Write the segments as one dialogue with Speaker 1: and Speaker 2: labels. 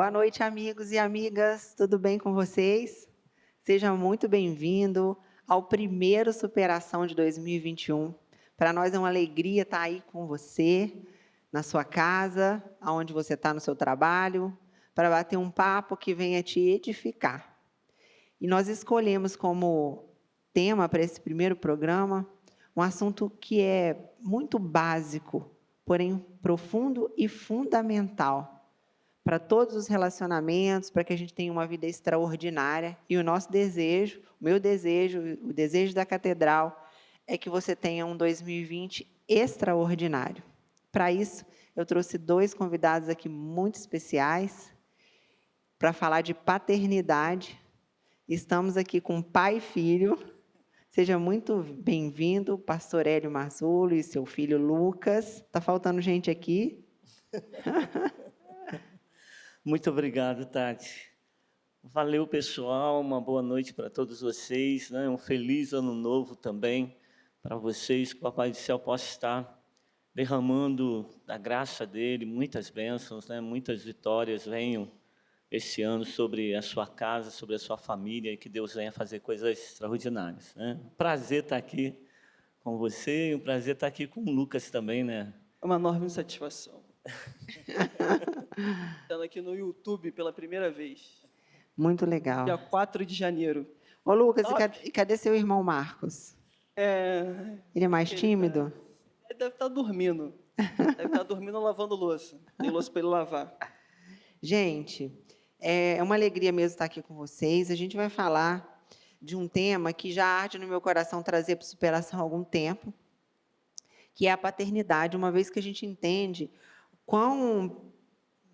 Speaker 1: Boa noite, amigos e amigas. Tudo bem com vocês? Seja muito bem-vindo ao primeiro Superação de 2021. Para nós é uma alegria estar aí com você, na sua casa, aonde você está no seu trabalho, para bater um papo que venha te edificar. E nós escolhemos como tema para esse primeiro programa um assunto que é muito básico, porém profundo e fundamental para todos os relacionamentos, para que a gente tenha uma vida extraordinária. E o nosso desejo, o meu desejo, o desejo da Catedral, é que você tenha um 2020 extraordinário. Para isso, eu trouxe 2 convidados aqui muito especiais para falar de paternidade. Estamos aqui com pai e filho. Seja muito bem-vindo, pastor Hélio Marzullo e seu filho Lucas. Está faltando gente aqui?
Speaker 2: Muito obrigado, Tati. Valeu, pessoal. Uma boa noite para todos vocês, né? Um feliz ano novo também para vocês. Que o Papai do Céu possa estar derramando da graça dele muitas bênçãos, né? Muitas vitórias venham esse ano sobre a sua casa, sobre a sua família, e que Deus venha fazer coisas extraordinárias, né? Um prazer estar aqui com você e um prazer estar aqui com o Lucas também, né?
Speaker 3: É uma enorme satisfação. Estando aqui no YouTube pela primeira vez.
Speaker 1: Muito legal.
Speaker 3: Dia 4 de janeiro.
Speaker 1: Ô, Lucas, e cadê seu irmão Marcos? Ele é mais tímido?
Speaker 3: Ele deve estar dormindo. Deve estar dormindo lavando louça. Tem louça para ele lavar.
Speaker 1: Gente, é uma alegria mesmo estar aqui com vocês. A gente vai falar de um tema que já arde no meu coração trazer para superação há algum tempo, que é a paternidade, uma vez que a gente entende quão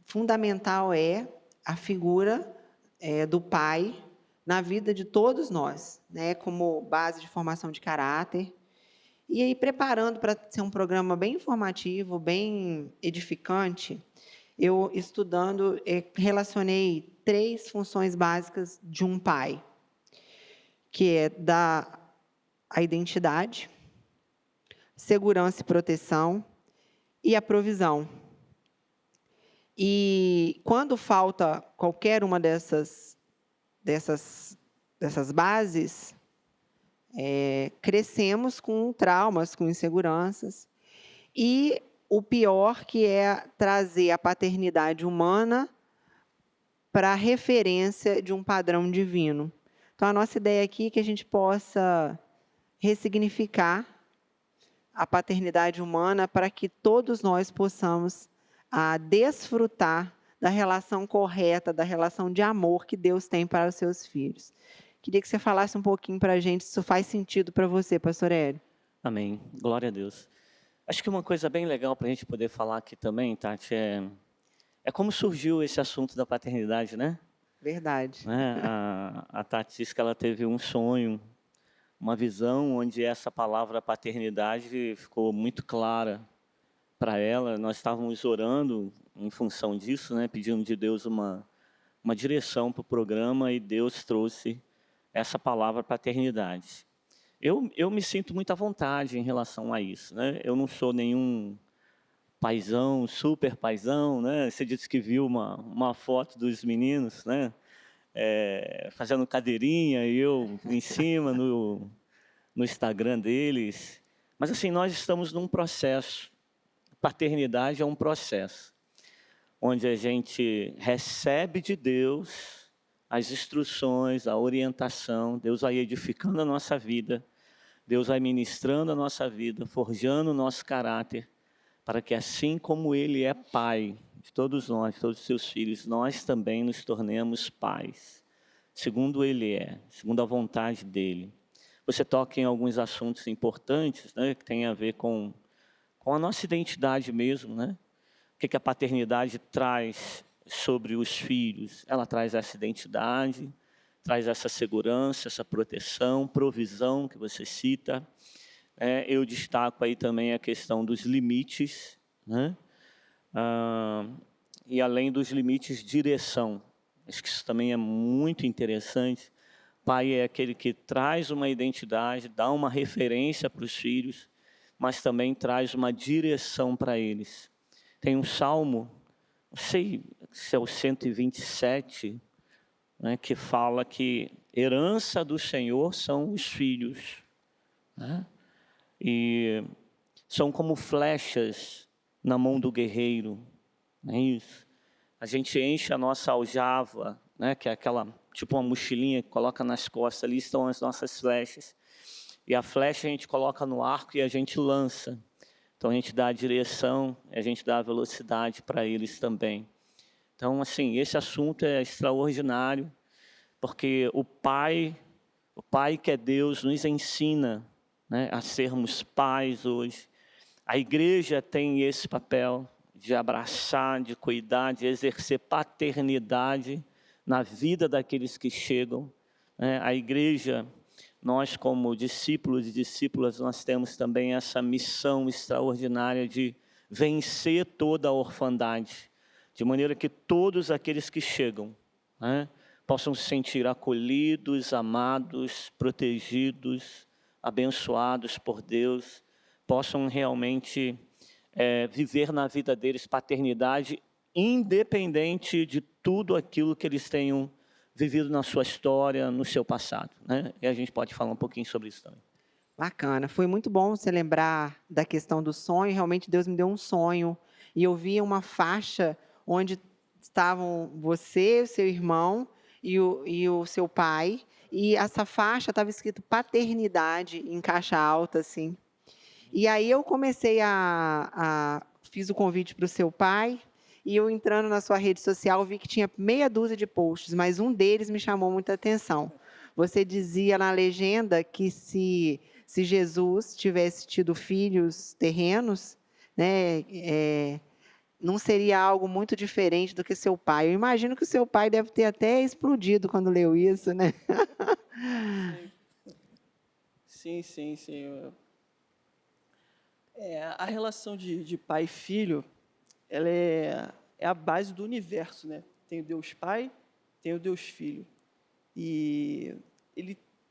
Speaker 1: fundamental é a figura do pai na vida de todos nós, né, como base de formação de caráter. E aí, preparando para ser um programa bem informativo, bem edificante, eu, estudando, relacionei 3 funções básicas de um pai, que é dar a identidade, segurança e proteção e a provisão. E quando falta qualquer uma dessas bases, crescemos com traumas, com inseguranças. E o pior, que é trazer a paternidade humana para a referência de um padrão divino. Então, a nossa ideia aqui é que a gente possa ressignificar a paternidade humana para que todos nós possamos desfrutar da relação correta, da relação de amor que Deus tem para os seus filhos. Queria que você falasse um pouquinho para a gente, se isso faz sentido para você, pastor Hélio.
Speaker 2: Amém. Glória a Deus. Acho que uma coisa bem legal para a gente poder falar aqui também, Tati, é como surgiu esse assunto da paternidade, né?
Speaker 1: Verdade.
Speaker 2: A Tati disse que ela teve um sonho, uma visão onde essa palavra paternidade ficou muito clara para ela. Nós estávamos orando em função disso, né? Pedindo de Deus uma direção para o programa, e Deus trouxe essa palavra paternidade. Eu me sinto muito à vontade em relação a isso, né? Eu não sou nenhum paizão, super paizão, né? Você disse que viu uma foto dos meninos, né? Fazendo cadeirinha, e eu em cima no Instagram deles. Mas assim, nós estamos num processo. Paternidade é um processo onde a gente recebe de Deus as instruções, a orientação. Deus vai edificando a nossa vida, Deus vai ministrando a nossa vida, forjando o nosso caráter, para que assim como Ele é Pai de todos nós, de todos os seus filhos, nós também nos tornemos pais, segundo Ele é, segundo a vontade dEle. Você toca em alguns assuntos importantes, né, que tem a ver com a nossa identidade mesmo, né? O que a paternidade traz sobre os filhos? Ela traz essa identidade, traz essa segurança, essa proteção, provisão que você cita. Eu destaco aí também a questão dos limites, né? E além dos limites, direção. Acho que isso também é muito interessante. Pai é aquele que traz uma identidade, dá uma referência para os filhos, mas também traz uma direção para eles. Tem um salmo não sei se é o 127, né, que fala que herança do Senhor são os filhos, né? E são como flechas na mão do guerreiro, não é isso? A gente enche a nossa aljava, né, que é aquela, tipo uma mochilinha que coloca nas costas, ali estão as nossas flechas. E a flecha a gente coloca no arco e a gente lança. Então a gente dá a direção, a gente dá a velocidade para eles também. Então, assim, esse assunto é extraordinário, porque o Pai que é Deus, nos ensina, né, a sermos pais hoje. A igreja tem esse papel de abraçar, de cuidar, de exercer paternidade na vida daqueles que chegam, né? A igreja, nós como discípulos e discípulas, nós temos também essa missão extraordinária de vencer toda a orfandade, de maneira que todos aqueles que chegam, né, possam se sentir acolhidos, amados, protegidos, abençoados por Deus, possam realmente viver na vida deles paternidade, independente de tudo aquilo que eles tenham vivido na sua história, no seu passado, né? E a gente pode falar um pouquinho sobre isso também.
Speaker 1: Bacana, foi muito bom você lembrar da questão do sonho. Realmente Deus me deu um sonho e eu vi uma faixa onde estavam você, o seu irmão e o seu pai, e essa faixa estava escrito paternidade em caixa alta, assim. E aí eu comecei fiz o convite para o seu pai, e eu entrando na sua rede social, vi que tinha meia dúzia de posts, mas um deles me chamou muita atenção. Você dizia na legenda que se Jesus tivesse tido filhos terrenos, né, não seria algo muito diferente do que seu pai. Eu imagino que o seu pai deve ter até explodido quando leu isso, né?
Speaker 3: Sim, sim, sim. A relação de pai e filho, ela é a base do universo, né? Tem o Deus Pai, tem o Deus Filho. E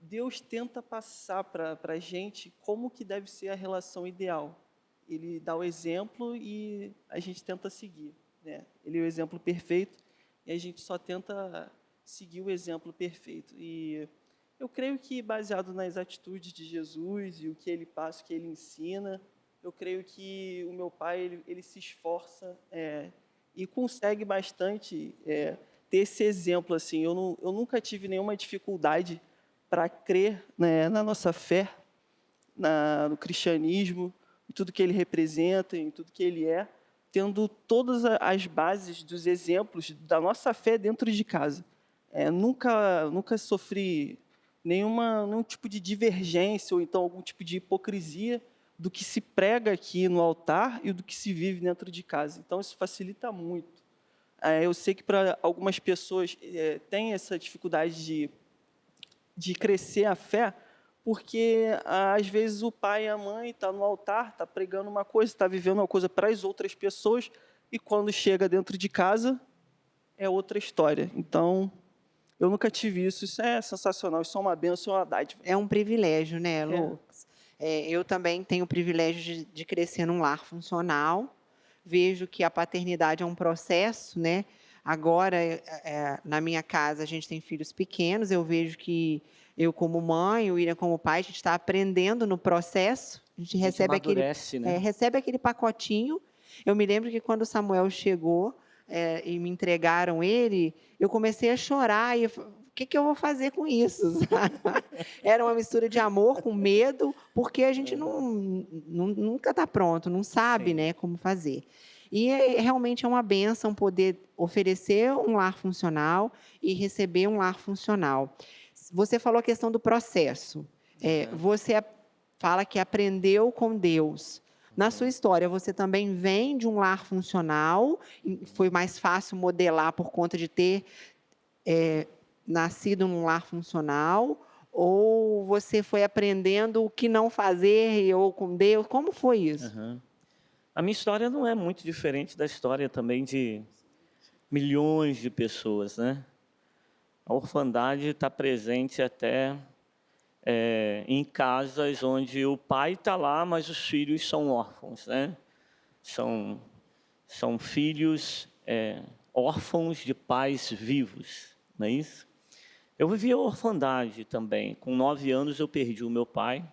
Speaker 3: Deus tenta passar para a gente como que deve ser a relação ideal. Ele dá o exemplo e a gente tenta seguir, né? Ele é o exemplo perfeito e a gente só tenta seguir o exemplo perfeito. E eu creio que, baseado nas atitudes de Jesus e o que ele passa, o que ele ensina, eu creio que o meu pai ele se esforça e consegue bastante ter esse exemplo. Assim, eu nunca tive nenhuma dificuldade para crer, né, na nossa fé, no cristianismo, em tudo que ele representa, em tudo que ele é, tendo todas as bases dos exemplos da nossa fé dentro de casa. Nunca sofri nenhum tipo de divergência ou então algum tipo de hipocrisia do que se prega aqui no altar e do que se vive dentro de casa. Então, isso facilita muito. Eu sei que para algumas pessoas tem essa dificuldade de crescer a fé, porque às vezes o pai e a mãe estão no altar, está pregando uma coisa, está vivendo uma coisa para as outras pessoas, e quando chega dentro de casa, é outra história. Então, eu nunca tive isso. Isso é sensacional, isso é uma bênção, é uma dádiva.
Speaker 1: É um privilégio, né, Lucas? Eu também tenho o privilégio de crescer num lar funcional. Vejo que a paternidade é um processo, né? Agora, na minha casa, a gente tem filhos pequenos. Eu vejo que eu, como mãe, o William, como pai, a gente está aprendendo no processo. A gente recebe
Speaker 2: amadurece, né?
Speaker 1: recebe aquele pacotinho. Eu me lembro que quando o Samuel chegou e me entregaram ele, eu comecei a chorar e o que eu vou fazer com isso? Era uma mistura de amor com medo, porque a gente nunca está pronto, não sabe, né, como fazer. E realmente é uma bênção poder oferecer um lar funcional e receber um lar funcional. Você falou a questão do processo. Você fala que aprendeu com Deus. Na sua história, você também vem de um lar funcional, foi mais fácil modelar por conta de ter nascido num lar funcional, ou você foi aprendendo o que não fazer, ou com Deus? Como foi isso?
Speaker 2: A minha história não é muito diferente da história também de milhões de pessoas, né? A orfandade está presente até em casas onde o pai está lá, mas os filhos são órfãos, né? São filhos órfãos de pais vivos, não é isso? Eu vivi a orfandade também. Com 9 anos eu perdi o meu pai.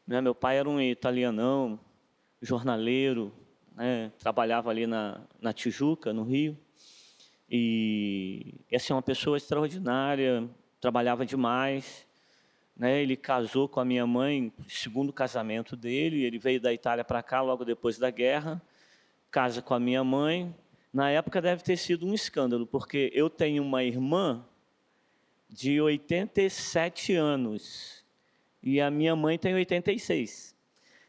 Speaker 2: Né? Meu pai era um italianão, jornaleiro, né? Trabalhava ali na Tijuca, no Rio. E assim, uma pessoa extraordinária, trabalhava demais. Né? Ele casou com a minha mãe, segundo casamento dele. Ele veio da Itália para cá logo depois da guerra. Casa com a minha mãe. Na época deve ter sido um escândalo, porque eu tenho uma irmã de 87 anos e a minha mãe tem 86.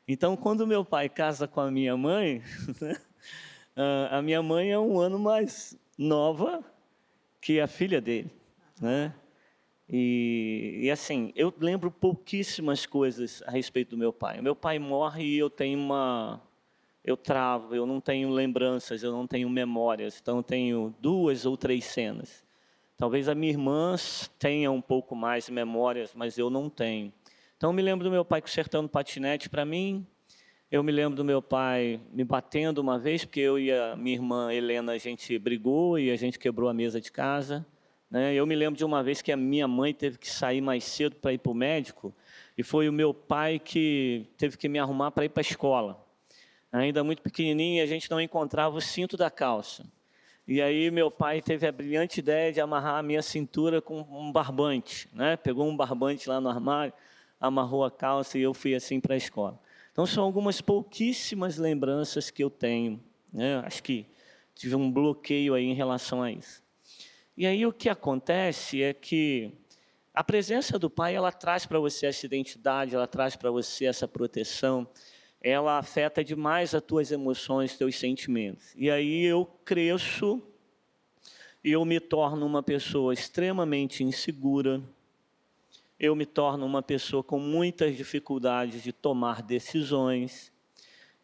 Speaker 2: Então, quando meu pai casa com a minha mãe, a minha mãe é um ano mais nova que a filha dele, né? E assim, eu lembro pouquíssimas coisas a respeito do meu pai. Meu pai morre e eu travo, eu não tenho lembranças, eu não tenho memórias. Então, eu tenho 2 ou 3 cenas. Talvez a minha irmã tenha um pouco mais de memórias, mas eu não tenho. Então, eu me lembro do meu pai consertando patinete para mim. Eu me lembro do meu pai me batendo uma vez, porque eu e a minha irmã Helena, a gente brigou e a gente quebrou a mesa de casa. Né? Eu me lembro de uma vez que a minha mãe teve que sair mais cedo para ir para o médico, e foi o meu pai que teve que me arrumar para ir para a escola. Ainda muito pequenininho, e a gente não encontrava o cinto da calça. E aí meu pai teve a brilhante ideia de amarrar a minha cintura com um barbante, né? Pegou um barbante lá no armário, amarrou a calça e eu fui assim para a escola. Então são algumas pouquíssimas lembranças que eu tenho, né? Acho que tive um bloqueio aí em relação a isso. E aí o que acontece é que a presença do pai, ela traz para você essa identidade, ela traz para você essa proteção, ela afeta demais as tuas emoções, teus sentimentos. E aí eu cresço e eu me torno uma pessoa extremamente insegura, eu me torno uma pessoa com muitas dificuldades de tomar decisões,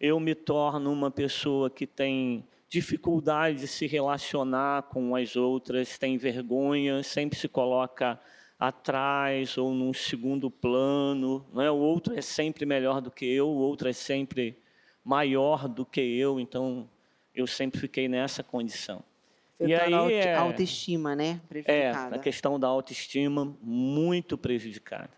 Speaker 2: eu me torno uma pessoa que tem dificuldade de se relacionar com as outras, tem vergonha, sempre se coloca atrás ou num segundo plano, não é? O outro é sempre melhor do que eu, o outro é sempre maior do que eu, então eu sempre fiquei nessa condição. E aí
Speaker 1: a autoestima, né? Prejudicada.
Speaker 2: A questão da autoestima muito prejudicada.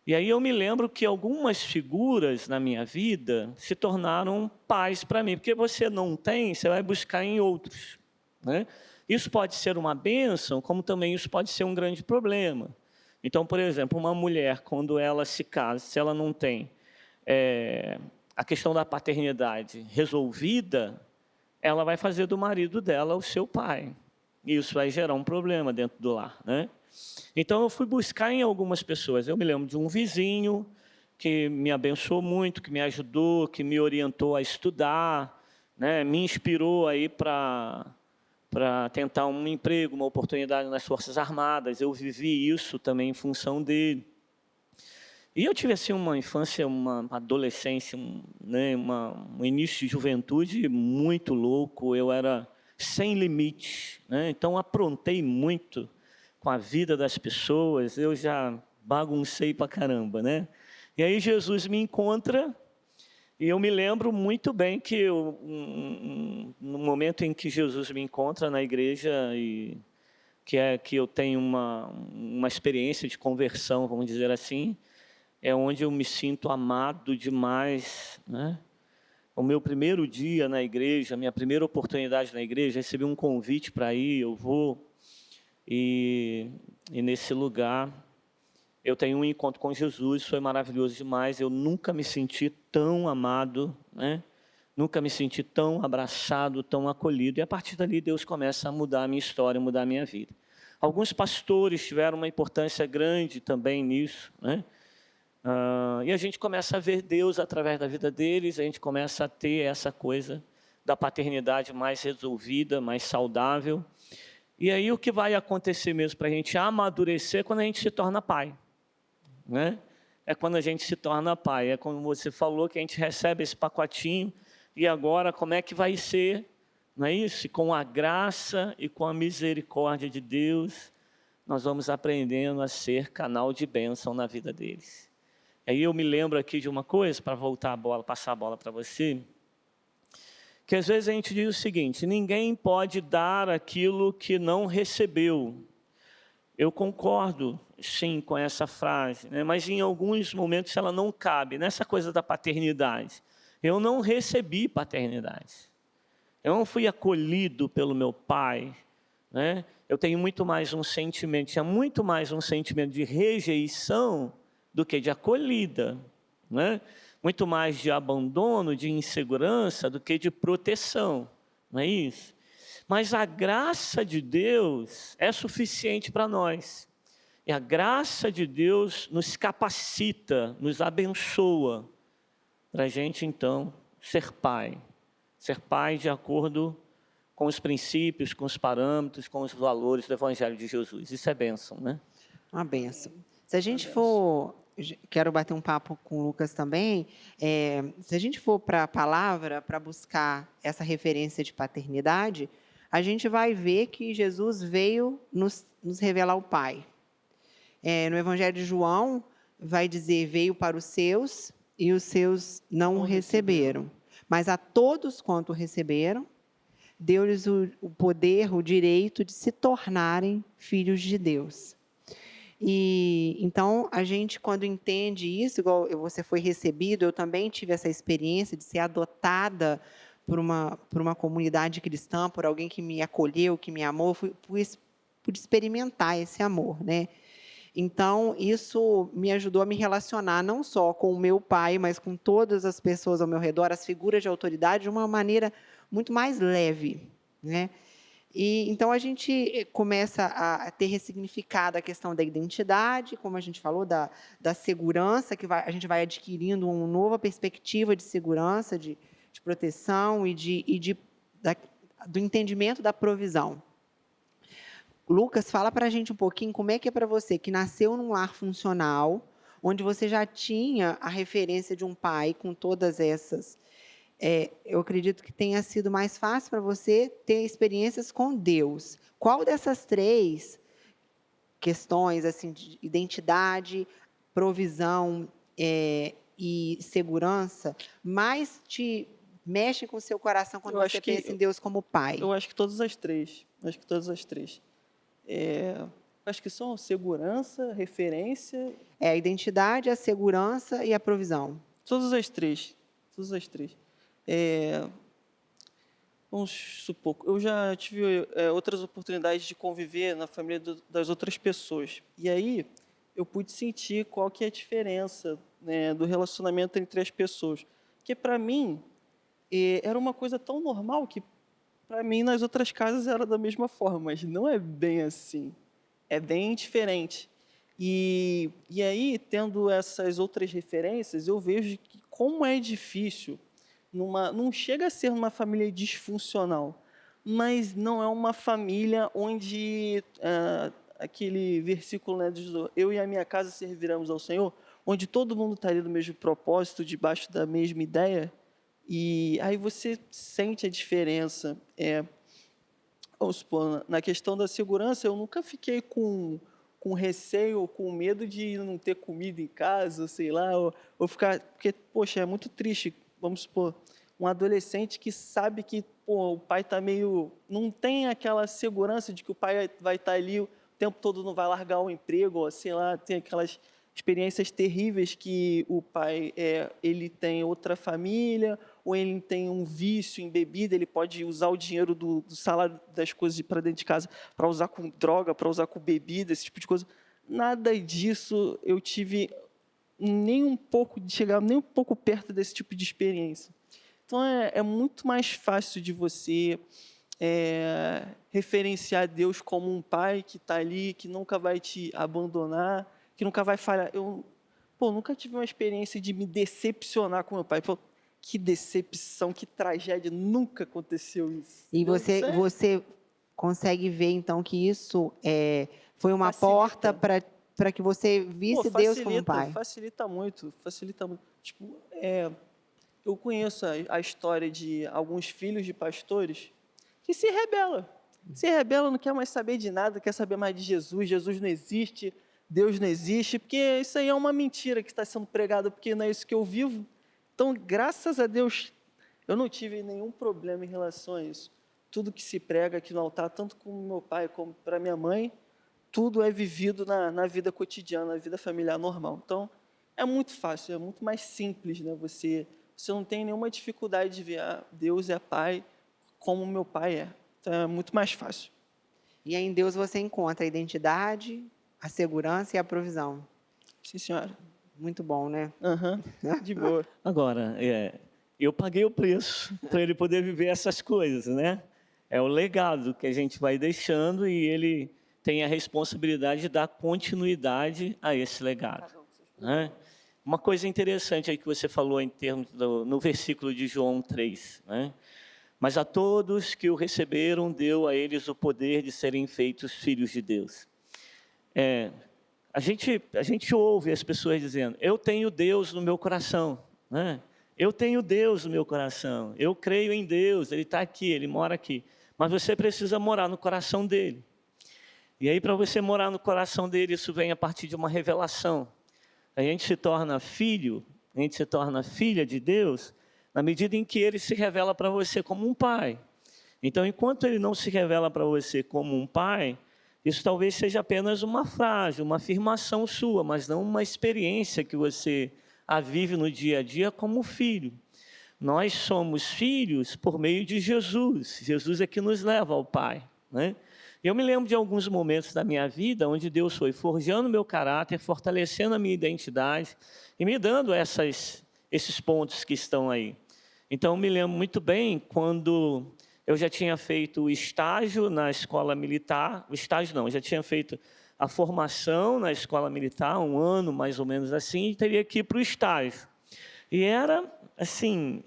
Speaker 2: E aí eu me lembro que algumas figuras na minha vida se tornaram pais para mim, porque você não tem, você vai buscar em outros, né? Isso pode ser uma bênção, como também isso pode ser um grande problema. Então, por exemplo, uma mulher, quando ela se casa, se ela não tem a questão da paternidade resolvida, ela vai fazer do marido dela o seu pai. E isso vai gerar um problema dentro do lar, né? Então, eu fui buscar em algumas pessoas. Eu me lembro de um vizinho que me abençoou muito, que me ajudou, que me orientou a estudar, né? Me inspirou aí para tentar um emprego, uma oportunidade nas Forças Armadas. Eu vivi isso também em função dele. E eu tive assim uma infância, uma adolescência, um início de juventude muito louco. Eu era sem limite, né? Então aprontei muito com a vida das pessoas. Eu já baguncei pra caramba, né? E aí Jesus me encontra. E eu me lembro muito bem que no momento em que Jesus me encontra na igreja, e que eu tenho uma experiência de conversão, vamos dizer assim, é onde eu me sinto amado demais, né? O meu primeiro dia na igreja, a minha primeira oportunidade na igreja, recebi um convite para ir, eu vou, e nesse lugar eu tenho um encontro com Jesus, foi maravilhoso demais. Eu nunca me senti tão amado, né? Nunca me senti tão abraçado, tão acolhido. E a partir dali Deus começa a mudar a minha história, mudar a minha vida. Alguns pastores tiveram uma importância grande também nisso, né? E a gente começa a ver Deus através da vida deles, a gente começa a ter essa coisa da paternidade mais resolvida, mais saudável. E aí o que vai acontecer mesmo para a gente amadurecer é quando a gente se torna pai. Né? É quando a gente se torna pai, é como você falou, que a gente recebe esse pacotinho, e agora como é que vai ser, não é isso? Com a graça e com a misericórdia de Deus, nós vamos aprendendo a ser canal de bênção na vida deles. Aí eu me lembro aqui de uma coisa, para voltar a bola, passar a bola para você, que às vezes a gente diz o seguinte: ninguém pode dar aquilo que não recebeu. Eu concordo, sim, com essa frase, né? Mas em alguns momentos ela não cabe, nessa coisa da paternidade. Eu não recebi paternidade. Eu não fui acolhido pelo meu pai, né? Eu tenho muito mais um sentimento, tinha muito mais um sentimento de rejeição do que de acolhida, né? Muito mais de abandono, de insegurança do que de proteção, não é isso? Mas a graça de Deus é suficiente para nós. E a graça de Deus nos capacita, nos abençoa, para a gente, então, ser pai. Ser pai de acordo com os princípios, com os parâmetros, com os valores do Evangelho de Jesus. Isso é bênção, né?
Speaker 1: Uma benção. Se a gente for, quero bater um papo com o Lucas também, se a gente for para a palavra, para buscar essa referência de paternidade, a gente vai ver que Jesus veio nos revelar o Pai. No Evangelho de João, vai dizer, veio para os seus e os seus não receberam. Mas a todos quanto receberam, deu-lhes o poder, o direito de se tornarem filhos de Deus. E então a gente, quando entende isso, igual você foi recebido, eu também tive essa experiência de ser adotada por uma comunidade cristã, por alguém que me acolheu, que me amou, pude experimentar esse amor, né? Então, isso me ajudou a me relacionar não só com o meu pai, mas com todas as pessoas ao meu redor, as figuras de autoridade, de uma maneira muito mais leve, né? E então a gente começa a ter ressignificado a questão da identidade, como a gente falou, da segurança, que a gente vai adquirindo uma nova perspectiva de segurança, de proteção do entendimento da provisão. Lucas, fala para a gente um pouquinho como é que é para você, que nasceu num lar funcional, onde você já tinha a referência de um pai com todas essas. Eu acredito que tenha sido mais fácil para você ter experiências com Deus. Qual dessas 3 questões, assim, de identidade, provisão e segurança, mais te mexe com o seu coração quando você pensa em Deus como pai?
Speaker 3: Eu acho que todas as 3. Acho que são segurança, referência.
Speaker 1: A identidade, a segurança e a provisão.
Speaker 3: Todas as 3. Vamos supor, eu já tive outras oportunidades de conviver na família das outras pessoas. E aí eu pude sentir qual que é a diferença, né, do relacionamento entre as pessoas. Porque para mim era uma coisa tão normal que para mim nas outras casas era da mesma forma, mas não é bem assim. É bem diferente. E aí, tendo essas outras referências, eu vejo que como é difícil. Não chega a ser uma família disfuncional, mas não é uma família onde aquele versículo, né, diz, eu e a minha casa serviremos ao Senhor, onde todo mundo está ali no mesmo propósito, debaixo da mesma ideia, e aí você sente a diferença. Vamos supor, na questão da segurança, eu nunca fiquei com receio ou com medo de não ter comida em casa, sei lá, ou ficar, porque, poxa, é muito triste. Vamos supor, um adolescente que sabe que o pai está meio... Não tem aquela segurança de que o pai vai estar ali o tempo todo, não vai largar o emprego, ou sei lá, tem aquelas experiências terríveis que o pai ele tem outra família, ou ele tem um vício em bebida, ele pode usar o dinheiro do salário das coisas para dentro de casa para usar com droga, para usar com bebida, esse tipo de coisa. Nada disso eu tive... nem um pouco de chegar nem um pouco perto desse tipo de experiência. Então é muito mais fácil de você referenciar Deus como um pai que está ali, que nunca vai te abandonar, que nunca vai falhar. Eu nunca tive uma experiência de me decepcionar com meu pai. Que decepção, que tragédia, nunca aconteceu isso.
Speaker 1: E você consegue ver então que isso foi uma porta para que você visse Deus como pai.
Speaker 3: Facilita muito. Tipo, eu conheço a história de alguns filhos de pastores que se rebelam, não quer mais saber de nada, quer saber mais de Jesus. Jesus não existe, Deus não existe, porque isso aí é uma mentira que está sendo pregada, porque não é isso que eu vivo. Então, graças a Deus, Eu não tive nenhum problema em relação a isso. Tudo que se prega aqui no altar, tanto com meu pai como para minha mãe, tudo é vivido na vida cotidiana, na vida familiar normal. Então, é muito fácil, é muito mais simples, né? Você não tem nenhuma dificuldade de ver, Deus é pai como meu pai é. Então, é muito mais fácil.
Speaker 1: E aí em Deus você encontra a identidade, a segurança e a provisão.
Speaker 3: Sim, senhora.
Speaker 1: Muito bom, né?
Speaker 3: Aham, de boa.
Speaker 2: Agora, eu paguei o preço para ele poder viver essas coisas, né? É o legado que a gente vai deixando e ele tem a responsabilidade de dar continuidade a esse legado, né? Uma coisa interessante aí que você falou em termos no versículo de João 3, né? Mas a todos que o receberam, deu a eles o poder de serem feitos filhos de Deus. A gente ouve as pessoas dizendo, eu tenho Deus no meu coração, né? Eu tenho Deus no meu coração, eu creio em Deus, Ele está aqui, Ele mora aqui. Mas você precisa morar no coração dEle. E aí, para você morar no coração dEle, isso vem a partir de uma revelação. A gente se torna filho, a gente se torna filha de Deus, na medida em que Ele se revela para você como um pai. Então, enquanto Ele não se revela para você como um pai, isso talvez seja apenas uma frase, uma afirmação sua, mas não uma experiência que você a vive no dia a dia como filho. Nós somos filhos por meio de Jesus. Jesus é que nos leva ao Pai, né? Eu me lembro de alguns momentos da minha vida onde Deus foi forjando meu caráter, fortalecendo a minha identidade e me dando esses pontos que estão aí. Então, eu me lembro muito bem quando eu já tinha feito o estágio na escola militar. O estágio não, eu já tinha feito a formação na escola militar, 1 ano mais ou menos assim, e teria que ir para o estágio. E era, assim,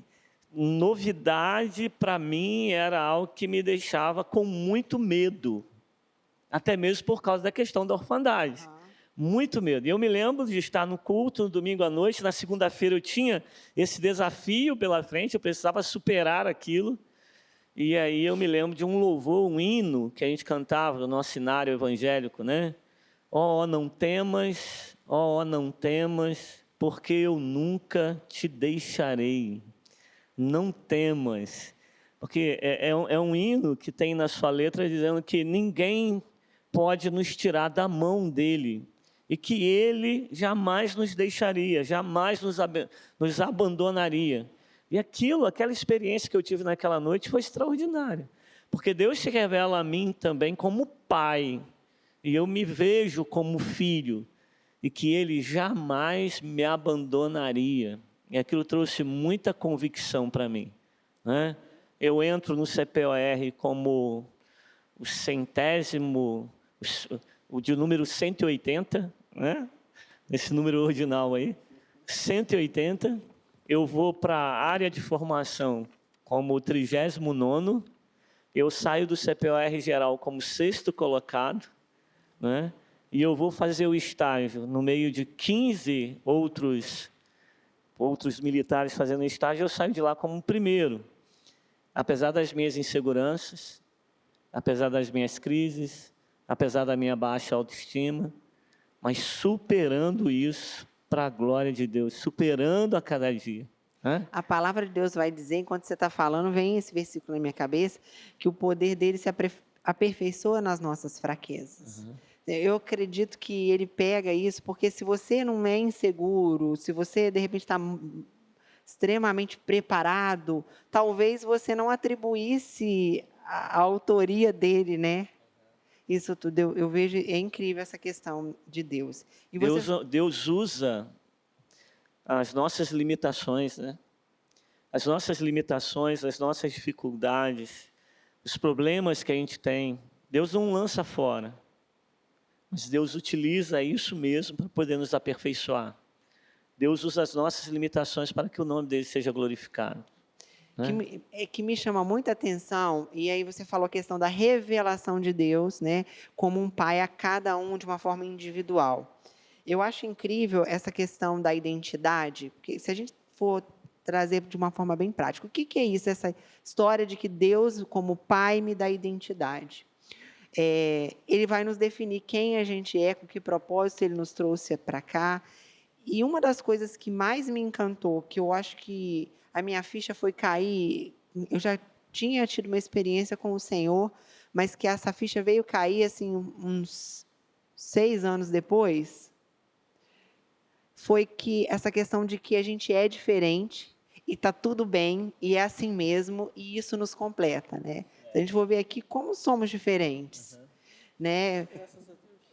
Speaker 2: novidade para mim, era algo que me deixava com muito medo, até mesmo por causa da questão da orfandade. Muito medo. E eu me lembro de estar no culto no domingo à noite, na segunda-feira eu tinha esse desafio pela frente, eu precisava superar aquilo. E aí eu me lembro de um louvor, um hino que a gente cantava no nosso cenário evangélico, né? Ó, não temas, não temas, porque eu nunca te deixarei. Não temas. Porque é um hino que tem na sua letra dizendo que ninguém pode nos tirar da mão dele. E que ele jamais nos deixaria, jamais nos abandonaria. E aquela experiência que eu tive naquela noite foi extraordinária. Porque Deus se revela a mim também como pai. E eu me vejo como filho. E que Ele jamais me abandonaria. E aquilo trouxe muita convicção para mim, né? Eu entro no CPOR como o centésimo, o de número 180, né? Esse número ordinal aí, 180. Eu vou para a área de formação como o 39º, eu saio do CPOR geral como 6º colocado, né? E eu vou fazer o estágio no meio de 15 outros militares fazendo estágio, eu saio de lá como o primeiro. Apesar das minhas inseguranças, apesar das minhas crises, apesar da minha baixa autoestima, mas superando isso para a glória de Deus, superando a cada dia.
Speaker 1: A palavra de Deus vai dizer, enquanto você está falando, vem esse versículo na minha cabeça, que o poder dele se aperfeiçoa nas nossas fraquezas. Eu acredito que ele pega isso, porque se você não é inseguro, se você, de repente, está extremamente preparado, talvez você não atribuísse a autoria dele, né? Isso tudo, eu vejo, é incrível essa questão de Deus. E
Speaker 2: Deus usa as nossas limitações, né? As nossas limitações, as nossas dificuldades, os problemas que a gente tem, Deus não lança fora. Mas Deus utiliza isso mesmo para poder nos aperfeiçoar. Deus usa as nossas limitações para que o nome dele seja glorificado. Né?
Speaker 1: Que me chama muita atenção, e aí você falou a questão da revelação de Deus, né, como um pai a cada um de uma forma individual. Eu acho incrível essa questão da identidade, porque se a gente for trazer de uma forma bem prática, o que é isso, essa história de que Deus, como pai, me dá identidade? Ele vai nos definir quem a gente é, com que propósito ele nos trouxe para cá. E uma das coisas que mais me encantou, que eu acho que a minha ficha foi cair, eu já tinha tido uma experiência com o Senhor, mas que essa ficha veio cair assim uns 6 anos depois, foi que essa questão de que a gente é diferente e está tudo bem e é assim mesmo e isso nos completa, né? Se a gente for ver aqui como somos diferentes, né?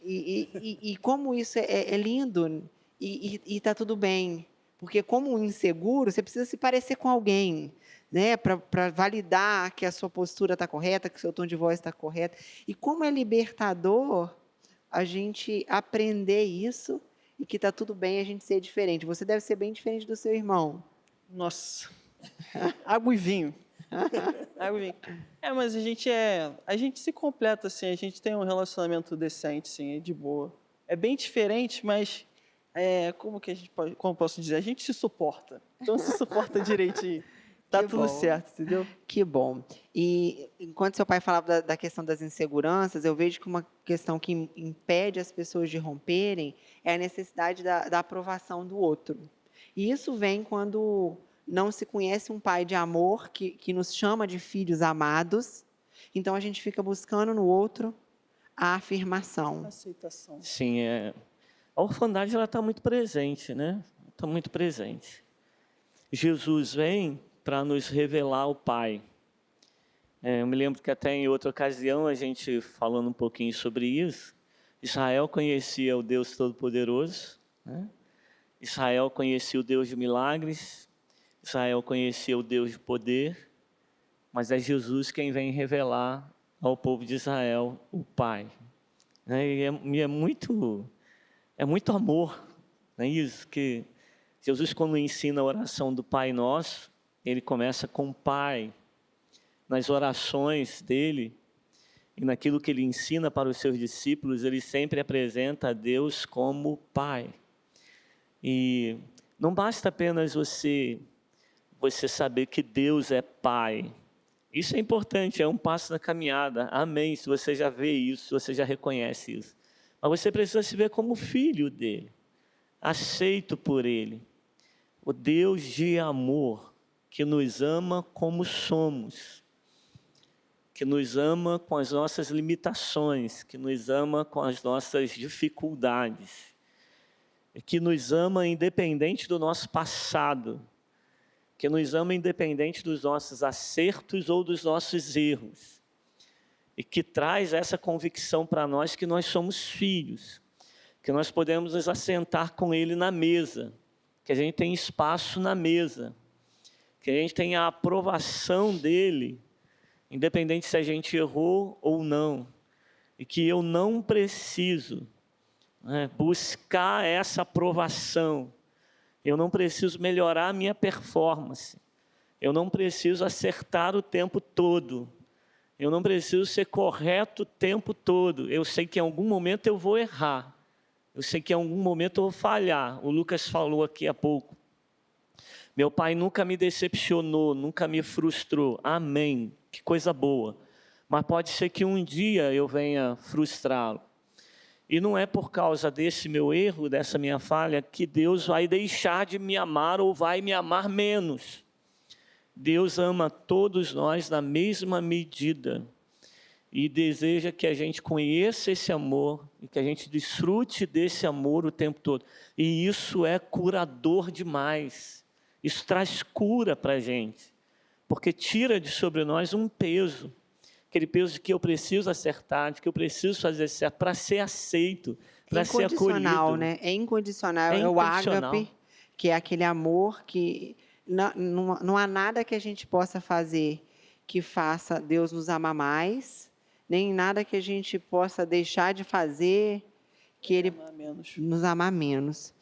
Speaker 1: E como isso é lindo e está tudo bem, porque como um inseguro, você precisa se parecer com alguém, né, para validar que a sua postura está correta, que o seu tom de voz está correto. E como é libertador a gente aprender isso e que está tudo bem a gente ser diferente. Você deve ser bem diferente do seu irmão.
Speaker 3: Nossa. Água e vinho. Água e vinho. Mas a gente se completa, assim, a gente tem um relacionamento decente, assim, é de boa. É bem diferente, mas como posso dizer? A gente se suporta. Então se suporta direitinho. Tá
Speaker 1: Que
Speaker 3: tudo
Speaker 1: bom.
Speaker 3: certo, entendeu?
Speaker 1: Que bom. E enquanto seu pai falava da questão das inseguranças, eu vejo que uma questão que impede as pessoas de romperem é a necessidade da aprovação do outro. E isso vem quando não se conhece um pai de amor que nos chama de filhos amados. Então a gente fica buscando no outro a afirmação.
Speaker 3: Aceitação.
Speaker 2: Sim, a orfandade está muito presente, né? Está muito presente. Jesus vem para nos revelar o Pai. Eu me lembro que até em outra ocasião, a gente falando um pouquinho sobre isso, Israel conhecia o Deus Todo-Poderoso, né? Israel conhecia o Deus de milagres, Israel conhecia o Deus de poder, mas é Jesus quem vem revelar ao povo de Israel o Pai. E é muito amor, não é isso? Que Jesus, quando ensina a oração do Pai Nosso, ele começa com o Pai. Nas orações dele e naquilo que ele ensina para os seus discípulos, ele sempre apresenta a Deus como Pai. E não basta apenas você saber que Deus é Pai. Isso é importante, é um passo na caminhada. Amém, se você já vê isso, se você já reconhece isso. Mas você precisa se ver como filho dele, aceito por ele. O Deus de amor, que nos ama como somos, que nos ama com as nossas limitações, que nos ama com as nossas dificuldades, que nos ama independente do nosso passado, que nos ama independente dos nossos acertos ou dos nossos erros, e que traz essa convicção para nós que nós somos filhos, que nós podemos nos assentar com Ele na mesa, que a gente tem espaço na mesa, que a gente tem a aprovação dEle, independente se a gente errou ou não, e que eu não preciso buscar essa aprovação, eu não preciso melhorar a minha performance, eu não preciso acertar o tempo todo, eu não preciso ser correto o tempo todo, eu sei que em algum momento eu vou errar, eu sei que em algum momento eu vou falhar. O Lucas falou aqui há pouco, meu pai nunca me decepcionou, nunca me frustrou, amém, que coisa boa, mas pode ser que um dia eu venha frustrá-lo, e não é por causa desse meu erro, dessa minha falha, que Deus vai deixar de me amar ou vai me amar menos. Deus ama todos nós na mesma medida e deseja que a gente conheça esse amor e que a gente desfrute desse amor o tempo todo. E isso é curador demais. Isso traz cura para a gente, porque tira de sobre nós um peso, aquele peso de que eu preciso acertar, de que eu preciso fazer certo para ser aceito, para ser acolhido.
Speaker 1: Incondicional, né? É incondicional, é o ágape, que é aquele amor que não há nada que a gente possa fazer que faça Deus nos amar mais, nem nada que a gente possa deixar de fazer que Ele nos amar menos.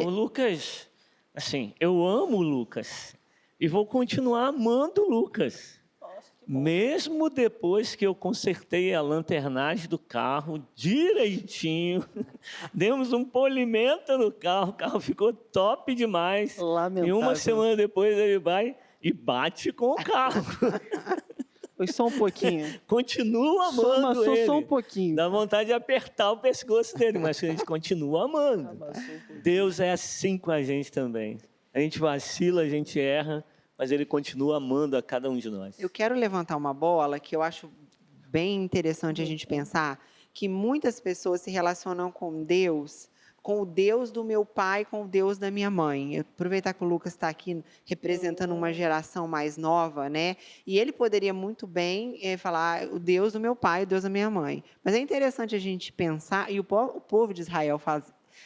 Speaker 2: O Lucas, assim, eu amo o Lucas e vou continuar amando o Lucas. Mesmo depois que eu consertei a lanternagem do carro direitinho, demos um polimento no carro, o carro ficou top demais.
Speaker 3: Lamentável.
Speaker 2: E uma semana depois ele vai e bate com o carro.
Speaker 3: Foi só um pouquinho.
Speaker 2: Continua amando ele.
Speaker 3: Só um pouquinho.
Speaker 2: Dá vontade de apertar o pescoço dele, mas a gente continua amando. Deus é assim com a gente também. A gente vacila, a gente erra, mas Ele continua amando a cada um de nós.
Speaker 1: Eu quero levantar uma bola que eu acho bem interessante a gente pensar, que muitas pessoas se relacionam com o Deus do meu pai, com o Deus da minha mãe. Eu aproveitar que o Lucas está aqui representando uma geração mais nova, né? E ele poderia muito bem falar o Deus do meu pai, o Deus da minha mãe. Mas é interessante a gente pensar, e o povo de Israel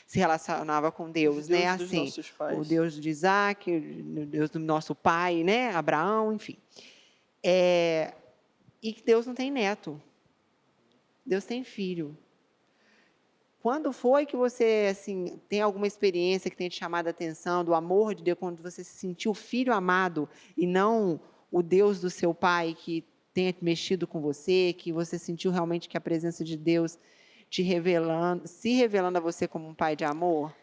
Speaker 1: se relacionava com Deus, né?
Speaker 3: Deus dos
Speaker 1: Assim,
Speaker 3: nossos pais.
Speaker 1: o Deus de Isaac, o Deus do nosso pai, né? Abraão, enfim. E que Deus não tem neto. Deus tem filho. Quando foi que você, assim, tem alguma experiência que tenha te chamado a atenção do amor de Deus, quando você se sentiu filho amado e não o Deus do seu pai que tenha mexido com você, que você sentiu realmente que a presença de Deus se revelando a você como um pai de amor?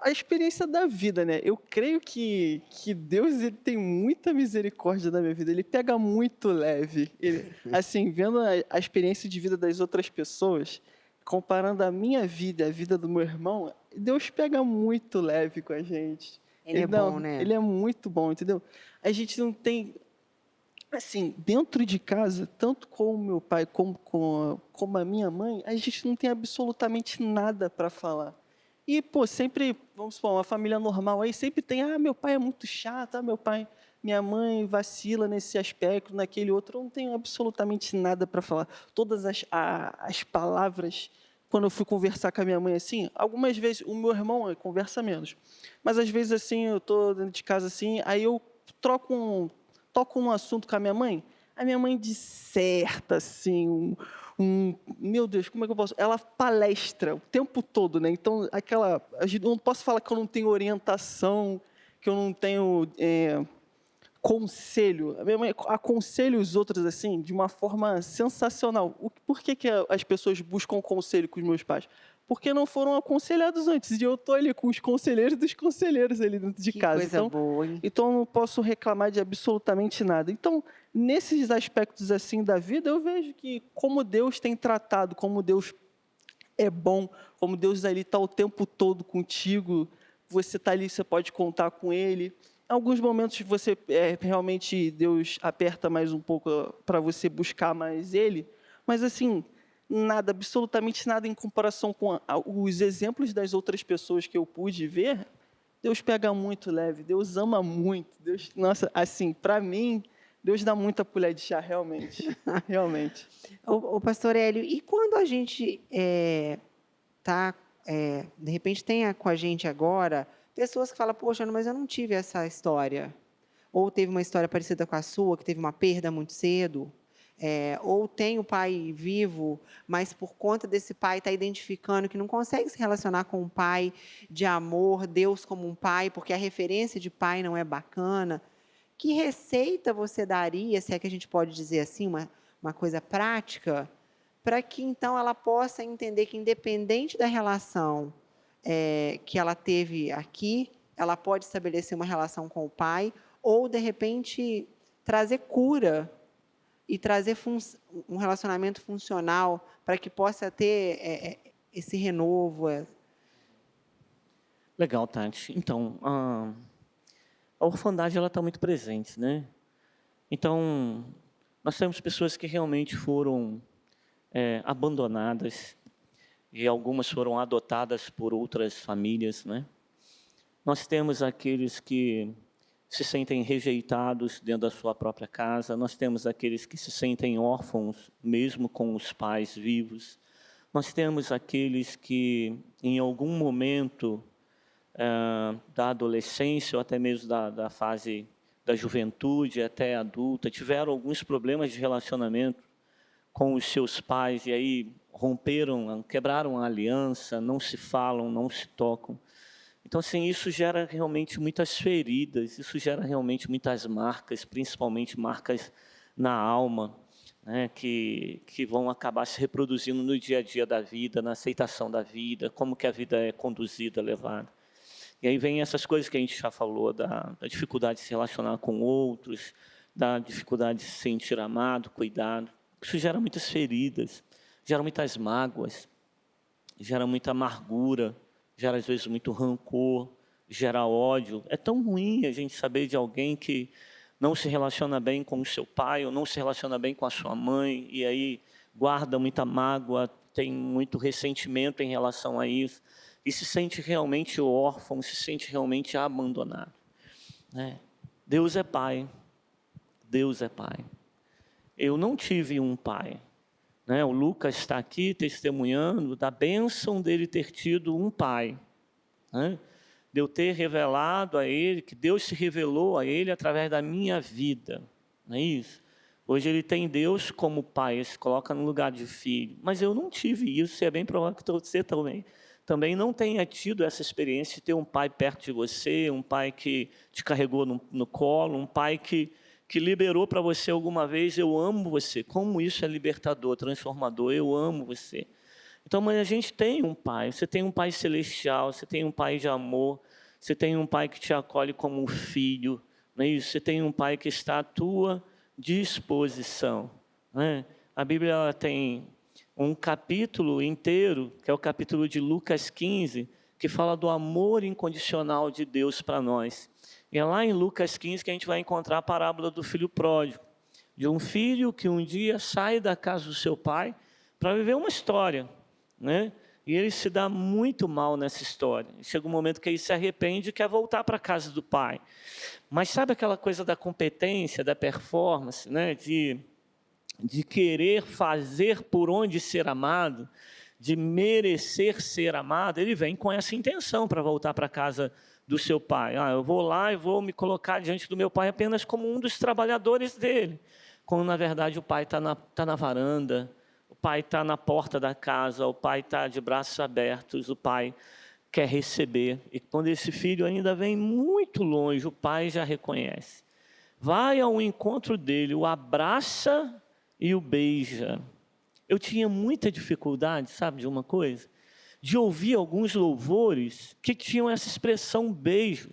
Speaker 3: A experiência da vida, né? Eu creio que Deus ele tem muita misericórdia na minha vida. Ele pega muito leve. Assim, vendo a experiência de vida das outras pessoas, comparando a minha vida e a vida do meu irmão, Deus pega muito leve com a gente.
Speaker 1: Ele é bom, né?
Speaker 3: Ele é muito bom, entendeu? A gente não tem, assim, dentro de casa, tanto com o meu pai como a minha mãe, a gente não tem absolutamente nada para falar. E, pô, sempre, vamos supor, uma família normal aí, sempre tem, meu pai é muito chato, minha mãe vacila nesse aspecto, naquele outro, eu não tenho absolutamente nada para falar. Todas as palavras, quando eu fui conversar com a minha mãe, assim, algumas vezes, o meu irmão conversa menos, mas às vezes, assim, eu estou dentro de casa, assim, aí eu toco um assunto com a minha mãe disserta, assim, meu Deus, como é que eu posso? Ela palestra o tempo todo, né? Então, eu não posso falar que eu não tenho orientação, que eu não tenho conselho. A minha mãe aconselha os outros, assim, de uma forma sensacional. Por que as pessoas buscam conselho com os meus pais? Porque não foram aconselhados antes. E eu estou ali com os conselheiros dos conselheiros ali dentro de
Speaker 1: Que
Speaker 3: casa.
Speaker 1: coisa boa, hein?
Speaker 3: Então, eu não posso reclamar de absolutamente nada. Então, nesses aspectos assim da vida, eu vejo que como Deus tem tratado, como Deus é bom, como Deus ali está o tempo todo contigo, você está ali, você pode contar com Ele. Em alguns momentos, você realmente, Deus aperta mais um pouco para você buscar mais Ele, mas assim, nada, absolutamente nada em comparação com os exemplos das outras pessoas que eu pude ver. Deus pega muito leve, Deus ama muito, Deus, nossa, assim, para mim, Deus dá muita colher de chá, realmente, realmente.
Speaker 1: Ô, pastor Hélio, e quando a gente de repente tem com a gente agora pessoas que falam, poxa, mas eu não tive essa história, ou teve uma história parecida com a sua, que teve uma perda muito cedo, ou tem o pai vivo, mas por conta desse pai está identificando que não consegue se relacionar com um pai de amor, Deus como um pai, porque a referência de pai não é bacana. Que receita você daria, se é que a gente pode dizer assim, uma coisa prática, para que então ela possa entender que, independente da relação que ela teve aqui, ela pode estabelecer uma relação com o pai, ou, de repente, trazer cura e trazer um relacionamento funcional para que possa ter esse renovo.
Speaker 2: Legal, Tati. Então, a orfandade está muito presente, né? Então, nós temos pessoas que realmente foram abandonadas e algumas foram adotadas por outras famílias, né? Nós temos aqueles que se sentem rejeitados dentro da sua própria casa, nós temos aqueles que se sentem órfãos, mesmo com os pais vivos, nós temos aqueles que, em algum momento da adolescência ou até mesmo da fase da juventude até adulta, tiveram alguns problemas de relacionamento com os seus pais e aí romperam, quebraram a aliança, não se falam, não se tocam. Então, assim, isso gera realmente muitas feridas, isso gera realmente muitas marcas, principalmente marcas na alma, né, que vão acabar se reproduzindo no dia a dia da vida, na aceitação da vida, como que a vida é conduzida, levada. E aí vem essas coisas que a gente já falou, da dificuldade de se relacionar com outros, da dificuldade de se sentir amado, cuidado. Isso gera muitas feridas, gera muitas mágoas, gera muita amargura, gera às vezes muito rancor, gera ódio. É tão ruim a gente saber de alguém que não se relaciona bem com o seu pai ou não se relaciona bem com a sua mãe e aí guarda muita mágoa, tem muito ressentimento em relação a isso e se sente realmente órfão, se sente realmente abandonado, né? Deus é pai. Deus é pai. Eu não tive um pai, né? O Lucas está aqui testemunhando da bênção dele ter tido um pai, né? De eu ter revelado a ele, que Deus se revelou a ele através da minha vida, não é isso? Hoje ele tem Deus como pai, ele se coloca no lugar de filho, mas eu não tive isso, e é bem provável que você também não tenha tido essa experiência de ter um pai perto de você, um pai que te carregou no colo, um pai que liberou para você alguma vez, eu amo você. Como isso é libertador, transformador, eu amo você. Então, mas a gente tem um pai, você tem um pai celestial, você tem um pai de amor, você tem um pai que te acolhe como um filho, não é isso? Você tem um pai que está à tua disposição, né? A Bíblia ela tem um capítulo inteiro, que é o capítulo de Lucas 15, que fala do amor incondicional de Deus para nós. E é lá em Lucas 15 que a gente vai encontrar a parábola do filho pródigo, de um filho que um dia sai da casa do seu pai para viver uma história, né? E ele se dá muito mal nessa história. Chega um momento que ele se arrepende e quer voltar para a casa do pai. Mas sabe aquela coisa da competência, da performance, né? De querer fazer por onde ser amado, de merecer ser amado, ele vem com essa intenção para voltar para a casa do seu pai. Eu vou lá e vou me colocar diante do meu pai apenas como um dos trabalhadores dele, quando na verdade o pai está na varanda, o pai está na porta da casa, o pai está de braços abertos, o pai quer receber. E quando esse filho ainda vem muito longe, o pai já reconhece. Vai ao encontro dele, o abraça e o beija. Eu tinha muita dificuldade, sabe, de uma coisa? De ouvir alguns louvores que tinham essa expressão beijo.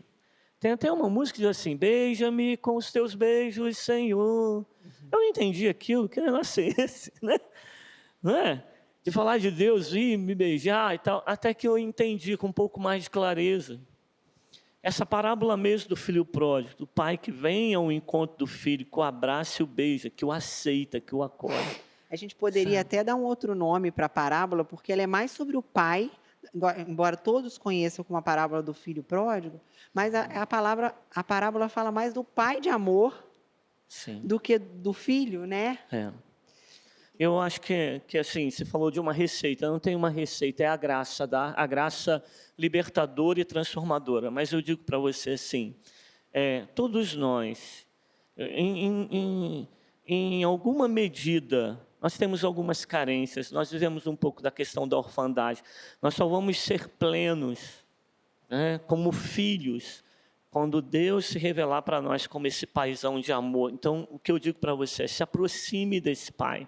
Speaker 2: Tem até uma música que diz assim, beija-me com os teus beijos, Senhor. Eu não entendi aquilo, que negócio é esse, né? Não é? De falar de Deus, vir me beijar e tal, até que eu entendi com um pouco mais de clareza. Essa parábola mesmo do filho pródigo, do pai que vem ao encontro do filho, que o abraça e o beija, que o aceita, que o acolhe.
Speaker 1: A gente poderia até dar um outro nome para a parábola, porque ela é mais sobre o pai, embora todos conheçam como a parábola do filho pródigo, mas a parábola fala mais do pai de amor do que do filho, né?
Speaker 2: É. Eu acho que assim, você falou de uma receita, não tem uma receita, é a graça libertadora e transformadora. Mas eu digo para você assim, todos nós, em alguma medida, nós temos algumas carências, nós vivemos um pouco da questão da orfandade. Nós só vamos ser plenos, né, como filhos, quando Deus se revelar para nós como esse paizão de amor. Então, o que eu digo para você é, se aproxime desse pai.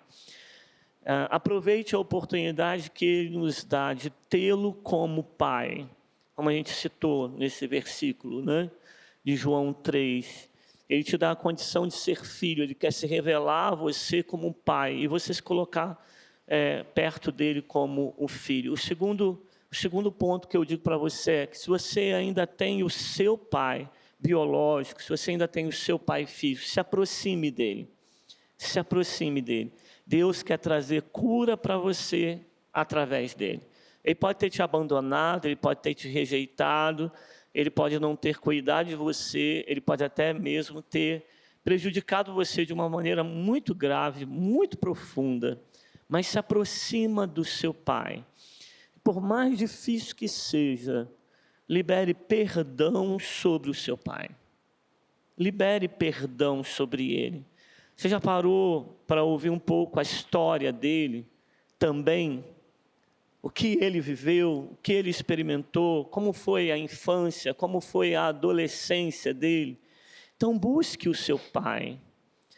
Speaker 2: Aproveite a oportunidade que Ele nos dá de tê-lo como pai, como a gente citou nesse versículo, né, de João 3. Ele te dá a condição de ser filho, Ele quer se revelar a você como um pai, e você se colocar perto dEle como um filho. O segundo ponto que eu digo para você é que se você ainda tem o seu pai biológico, se você ainda tem o seu pai físico, se aproxime dEle. Se aproxime dEle. Deus quer trazer cura para você através dele. Ele pode ter te abandonado, ele pode ter te rejeitado, ele pode não ter cuidado de você, ele pode até mesmo ter prejudicado você de uma maneira muito grave, muito profunda. Mas se aproxima do seu pai. Por mais difícil que seja, libere perdão sobre o seu pai. Libere perdão sobre ele. Você já parou para ouvir um pouco a história dele também? O que ele viveu, o que ele experimentou, como foi a infância, como foi a adolescência dele? Então busque o seu pai.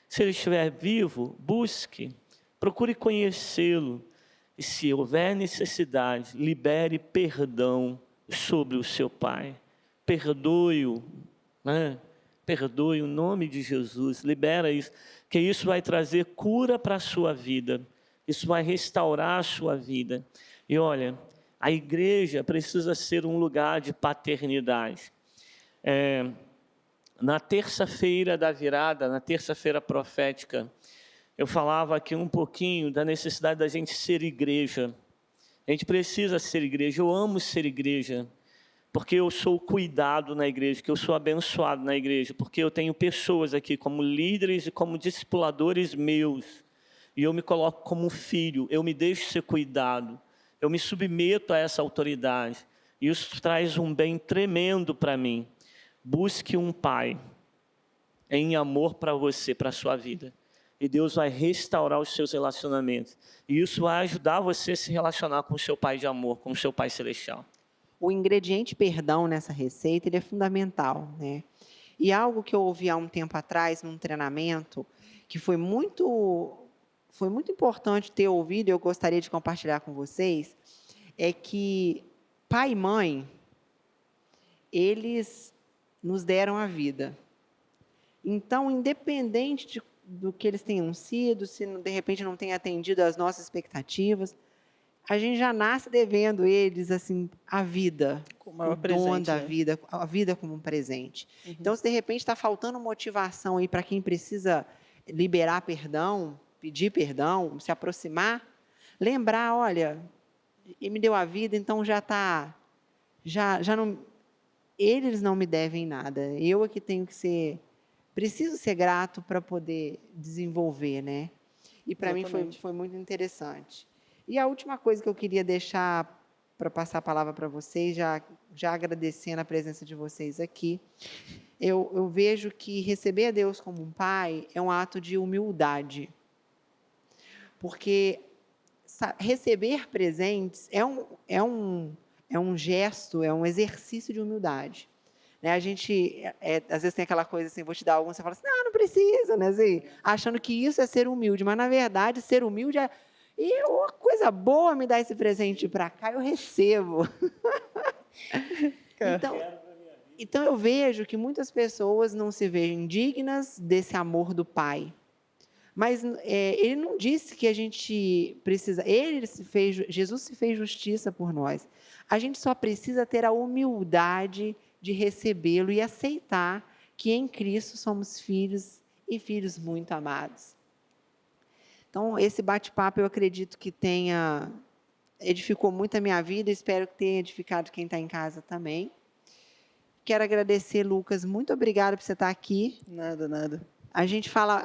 Speaker 2: Se ele estiver vivo, busque, procure conhecê-lo. E se houver necessidade, libere perdão sobre o seu pai. Perdoe-o, né? Perdoe o nome de Jesus, libera isso, que isso vai trazer cura para a sua vida, isso vai restaurar a sua vida. E olha, a igreja precisa ser um lugar de paternidade. Na terça-feira da virada, na terça-feira profética, eu falava aqui um pouquinho da necessidade da gente ser igreja. A gente precisa ser igreja. Eu amo ser igreja, porque eu sou cuidado na igreja, que eu sou abençoado na igreja, porque eu tenho pessoas aqui como líderes e como discipuladores meus, e eu me coloco como um filho, eu me deixo ser cuidado, eu me submeto a essa autoridade, e isso traz um bem tremendo para mim. Busque um pai em amor para você, para a sua vida. E Deus vai restaurar os seus relacionamentos. E isso vai ajudar você a se relacionar com o seu Pai de amor, com o seu Pai celestial.
Speaker 1: O ingrediente perdão nessa receita, ele é fundamental, né? E algo que eu ouvi há um tempo atrás, num treinamento, que foi muito importante ter ouvido, e eu gostaria de compartilhar com vocês, é que pai e mãe, eles nos deram a vida. Então, independente do que eles tenham sido, se de repente não tem atendido às nossas expectativas, a gente já nasce devendo eles assim a vida,
Speaker 3: Com o maior
Speaker 1: dom
Speaker 3: presente,
Speaker 1: da
Speaker 3: né?
Speaker 1: vida, a vida como um presente. Então, se de repente está faltando motivação aí para quem precisa liberar perdão, pedir perdão, se aproximar, lembrar, olha, ele me deu a vida, então já não, eles não me devem nada. Eu é que tenho que ser, preciso ser grato para poder desenvolver, né? E para mim
Speaker 3: Exatamente.
Speaker 1: foi muito interessante. E a última coisa que eu queria deixar para passar a palavra para vocês, já agradecendo a presença de vocês aqui, eu vejo que receber a Deus como um pai é um ato de humildade. Porque receber presentes é um gesto, é um exercício de humildade. Né? A gente, às vezes tem aquela coisa assim, vou te dar algum, você fala assim, não precisa, né? Assim, achando que isso é ser humilde, mas na verdade ser humilde é, e uma coisa boa me dar esse presente para cá, eu recebo. Então eu vejo que muitas pessoas não se veem dignas desse amor do pai. Mas ele não disse que a gente precisa, Jesus se fez justiça por nós. A gente só precisa ter a humildade de recebê-lo e aceitar que em Cristo somos filhos e filhos muito amados. Então, esse bate-papo eu acredito que edificou muito a minha vida, espero que tenha edificado quem está em casa também. Quero agradecer, Lucas, muito obrigada por você estar aqui.
Speaker 3: Nada.
Speaker 1: A gente fala,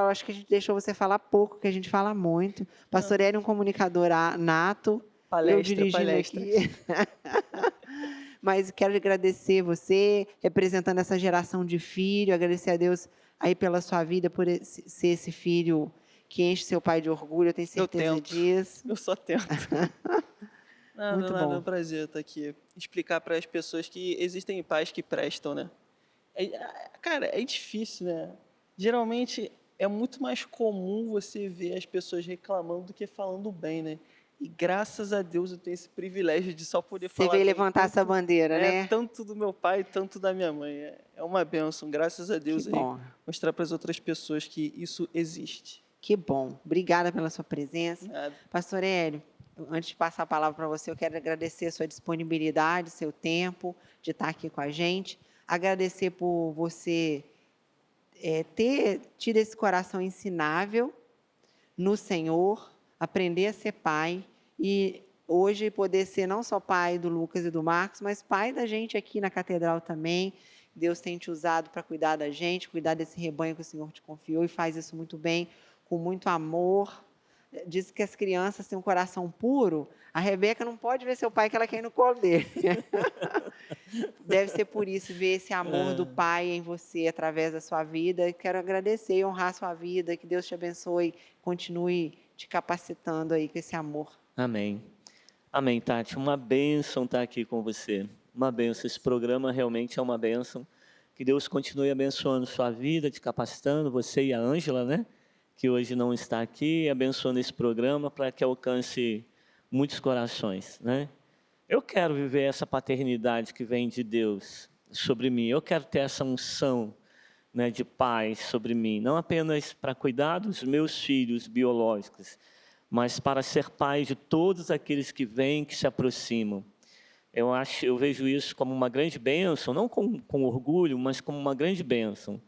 Speaker 1: acho que a gente deixou você falar pouco, que a gente fala muito. Pastor Hélio é um comunicador nato, eu dirigindo aqui. Mas quero agradecer você, representando essa geração de filho, agradecer a Deus aí pela sua vida, por ser esse filho que enche seu pai de orgulho, eu tenho certeza disso.
Speaker 3: Eu só tento.
Speaker 1: Muito bom.
Speaker 3: É um prazer estar aqui. Explicar para as pessoas que existem pais que prestam, né? Cara, é difícil, né? Geralmente é muito mais comum você ver as pessoas reclamando do que falando bem, né? E graças a Deus eu tenho esse privilégio de só poder falar.
Speaker 1: Você veio levantar essa bandeira, né?
Speaker 3: Tanto do meu pai, tanto da minha mãe. É uma bênção, graças a Deus.
Speaker 1: Que bom.
Speaker 3: Mostrar para as outras pessoas que isso existe.
Speaker 1: Que bom. Obrigada pela sua presença.
Speaker 3: Nada.
Speaker 1: Pastor Hélio, antes de passar a palavra para você, eu quero agradecer a sua disponibilidade, seu tempo de estar aqui com a gente. Agradecer por você ter tido esse coração ensinável no Senhor, aprender a ser pai e hoje poder ser não só pai do Lucas e do Marcos, mas pai da gente aqui na Catedral também. Deus tem te usado para cuidar da gente, cuidar desse rebanho que o Senhor te confiou e faz isso muito bem, com muito amor. Diz que as crianças têm um coração puro. A Rebeca não pode ver seu pai que ela quer ir no colo dele. Deve ser por isso, ver esse amor do pai em você através da sua vida. Quero agradecer e honrar a sua vida. Que Deus te abençoe. Continue te capacitando aí com esse amor.
Speaker 2: Amém. Amém, Tati. Uma bênção estar aqui com você. Uma bênção. Esse programa realmente é uma bênção. Que Deus continue abençoando sua vida, te capacitando, você e a Ângela, né? Que hoje não está aqui, abençoando esse programa para que alcance muitos corações, né? Eu quero viver essa paternidade que vem de Deus sobre mim. Eu quero ter essa unção, né, de pai sobre mim, não apenas para cuidar dos meus filhos biológicos, mas para ser pai de todos aqueles que vêm, que se aproximam. eu vejo isso como uma grande bênção, não com orgulho, mas como uma grande bênção.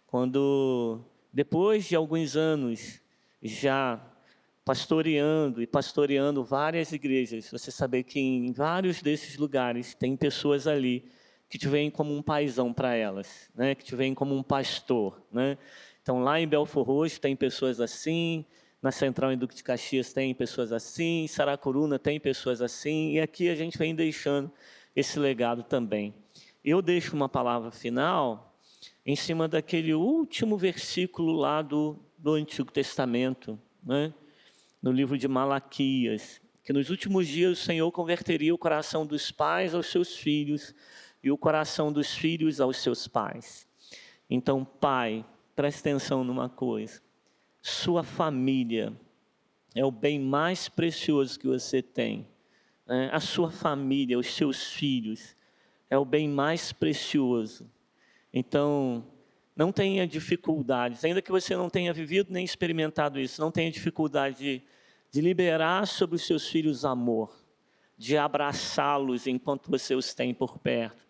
Speaker 2: Quando, depois de alguns anos já pastoreando várias igrejas, você saber que em vários desses lugares tem pessoas ali que te veem como um paizão para elas, né? Que te veem como um pastor, né? Então, lá em Belford Roxo tem pessoas assim, na Central em Duque de Caxias tem pessoas assim, em Saracuruna tem pessoas assim, e aqui a gente vem deixando esse legado também. Eu deixo uma palavra final em cima daquele último versículo lá do Antigo Testamento, né? No livro de Malaquias, que nos últimos dias o Senhor converteria o coração dos pais aos seus filhos e o coração dos filhos aos seus pais. Então, pai, preste atenção numa coisa. Sua família é o bem mais precioso que você tem. Né? A sua família, os seus filhos, é o bem mais precioso. Então, não tenha dificuldades, ainda que você não tenha vivido nem experimentado isso, não tenha dificuldade de liberar sobre os seus filhos amor, de abraçá-los enquanto você os tem por perto,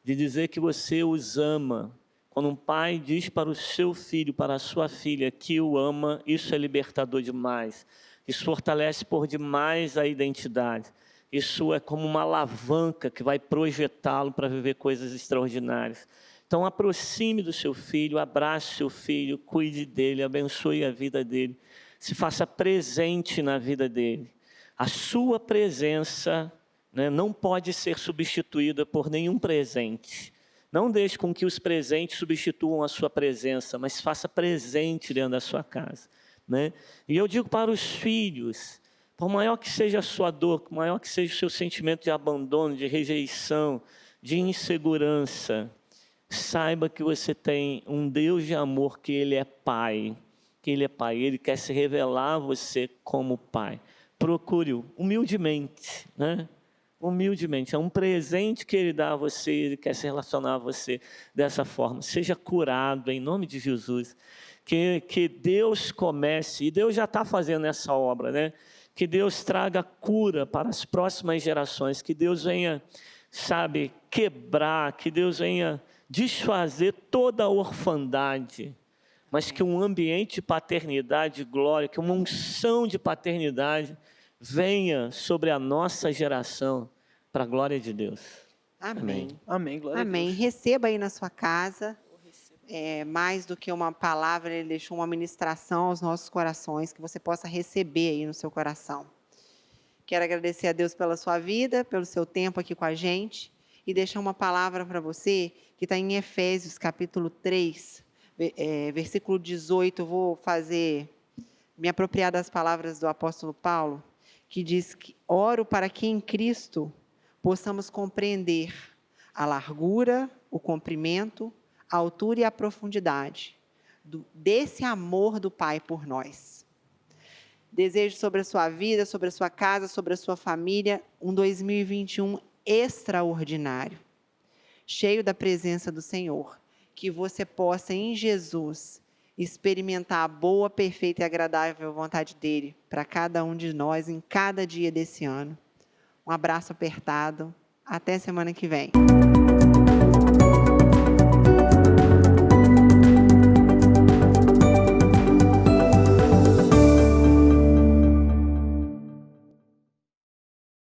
Speaker 2: de dizer que você os ama. Quando um pai diz para o seu filho, para a sua filha que o ama, isso é libertador demais. Isso fortalece por demais a identidade. Isso é como uma alavanca que vai projetá-lo para viver coisas extraordinárias. Então, aproxime do seu filho, abrace seu filho, cuide dele, abençoe a vida dele, se faça presente na vida dele. A sua presença, né, não pode ser substituída por nenhum presente. Não deixe com que os presentes substituam a sua presença, mas faça presente dentro da sua casa. Né? E eu digo para os filhos, por maior que seja a sua dor, por maior que seja o seu sentimento de abandono, de rejeição, de insegurança, saiba que você tem um Deus de amor, que Ele é Pai. Que Ele é Pai, Ele quer se revelar a você como Pai. Procure-o humildemente, né? Humildemente, é um presente que Ele dá a você, Ele quer se relacionar a você dessa forma. Seja curado em nome de Jesus. Que Deus comece, e Deus já está fazendo essa obra, né? Que Deus traga cura para as próximas gerações, que Deus venha, sabe, quebrar, que Deus venha desfazer toda a orfandade, mas que um ambiente de paternidade, de glória, que uma unção de paternidade venha sobre a nossa geração, para a glória de Deus.
Speaker 1: Amém.
Speaker 3: Amém, glória
Speaker 1: Amém.
Speaker 3: a Deus.
Speaker 1: Receba aí na sua casa, mais do que uma palavra, Ele deixou uma ministração aos nossos corações, que você possa receber aí no seu coração. Quero agradecer a Deus pela sua vida, pelo seu tempo aqui com a gente, e deixar uma palavra para você, que está em Efésios, capítulo 3, versículo 18. Eu vou me apropriar das palavras do apóstolo Paulo, que diz que oro para que em Cristo possamos compreender a largura, o comprimento, a altura e a profundidade desse amor do Pai por nós. Desejo sobre a sua vida, sobre a sua casa, sobre a sua família, um 2021 extraordinário, cheio da presença do Senhor, que você possa, em Jesus, experimentar a boa, perfeita e agradável vontade dEle para cada um de nós, em cada dia desse ano. Um abraço apertado. Até semana que vem.